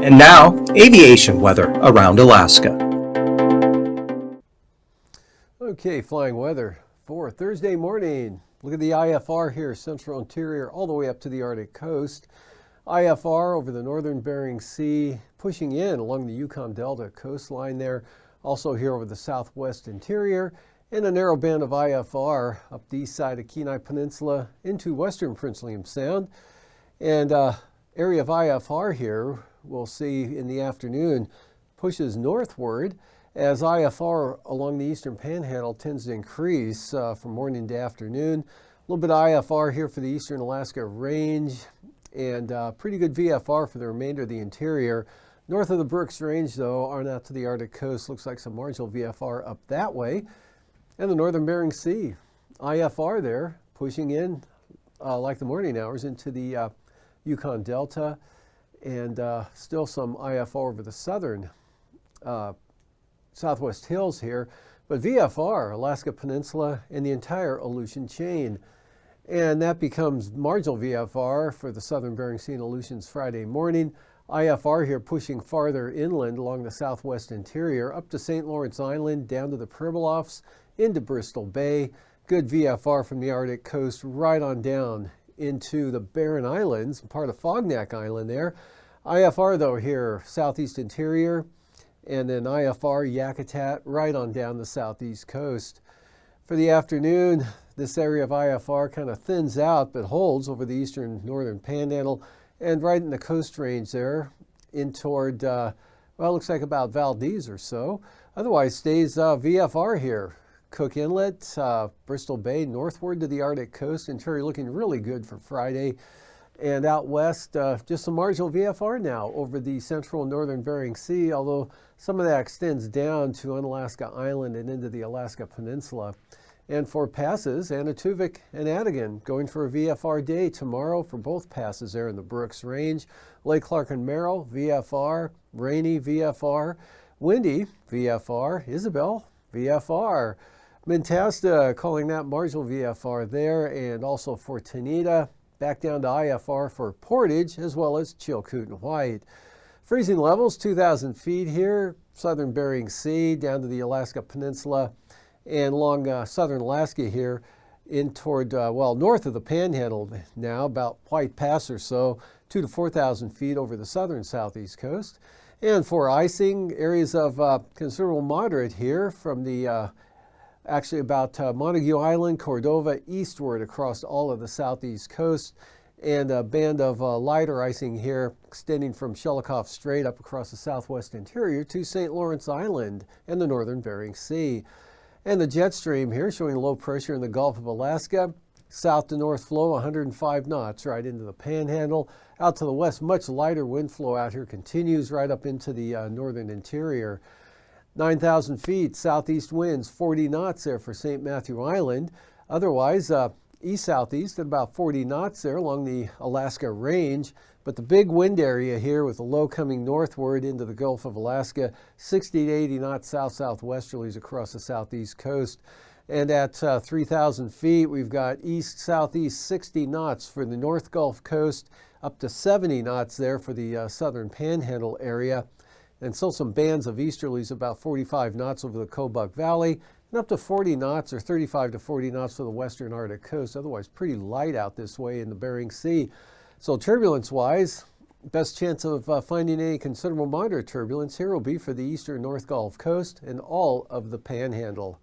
And now, aviation weather around Alaska. Okay, flying weather for Thursday morning. Look at the IFR here, central interior, all the way up to the Arctic coast. IFR over the northern Bering Sea, pushing in along the Yukon Delta coastline there. Also here over the southwest interior, and a narrow band of IFR up the east side of Kenai Peninsula into western Prince William Sound. And area of IFR here, we'll see in the afternoon, pushes northward as IFR along the eastern panhandle tends to increase from morning to afternoon. A little bit of IFR here for the eastern Alaska range, and pretty good VFR for the remainder of the interior. North of the Brooks Range, though, on out to the Arctic coast, looks like some marginal VFR up that way. And the northern Bering Sea, IFR there, pushing in like the morning hours into the Yukon Delta, and still some IFR over the southern southwest hills here, but VFR, Alaska Peninsula, and the entire Aleutian chain. And that becomes marginal VFR for the southern Bering Sea and Aleutians Friday morning. IFR here pushing farther inland along the southwest interior, up to St. Lawrence Island, down to the Pribilofs, into Bristol Bay. Good VFR from the Arctic coast right on down into the Barren Islands, part of Fognak Island there. IFR though here, southeast interior, and then IFR Yakutat right on down the southeast coast. For the afternoon, this area of IFR kind of thins out but holds over the eastern northern panhandle and right in the coast range there in toward, well, it looks like about Valdez or so. Otherwise stays VFR here. Cook Inlet, Bristol Bay, northward to the Arctic coast. Interior looking really good for Friday. And out west, just some marginal VFR now over the central and northern Bering Sea, although some of that extends down to Unalaska Island and into the Alaska Peninsula. And for passes, Anatuvik and Adigan going for a VFR day tomorrow for both passes there in the Brooks Range. Lake Clark and Merrill, VFR, rainy VFR, windy VFR, Isabel, VFR. Mentasta calling that marginal VFR there, and also for Tanita, back down to IFR for Portage, as well as Chilkoot and White. Freezing levels, 2,000 feet here, southern Bering Sea, down to the Alaska Peninsula, and along southern Alaska here, in toward, well, north of the Panhandle now, about White Pass or so, 2,000 to 4,000 feet over the southern southeast coast. And for icing, areas of considerable moderate here from the actually about Montague Island, Cordova, eastward across all of the southeast coast, and a band of lighter icing here extending from Shelikof Strait up across the southwest interior to St. Lawrence Island and the northern Bering Sea. And the jet stream here showing low pressure in the Gulf of Alaska, south to north flow 105 knots right into the Panhandle. Out to the west, much lighter wind flow out here continues right up into the northern interior. 9,000 feet, southeast winds, 40 knots there for St. Matthew Island. Otherwise, east-southeast at about 40 knots there along the Alaska Range. But the big wind area here with the low coming northward into the Gulf of Alaska, 60 to 80 knots south-southwesterlies across the southeast coast. And at 3,000 feet, we've got east-southeast 60 knots for the North Gulf Coast, up to 70 knots there for the southern Panhandle area. And still some bands of easterlies about 45 knots over the Kobuk Valley, and up to 40 knots or 35 to 40 knots for the western Arctic coast. Otherwise, pretty light out this way in the Bering Sea. So turbulence-wise, best chance of finding any considerable moderate turbulence here will be for the eastern North Gulf Coast and all of the Panhandle.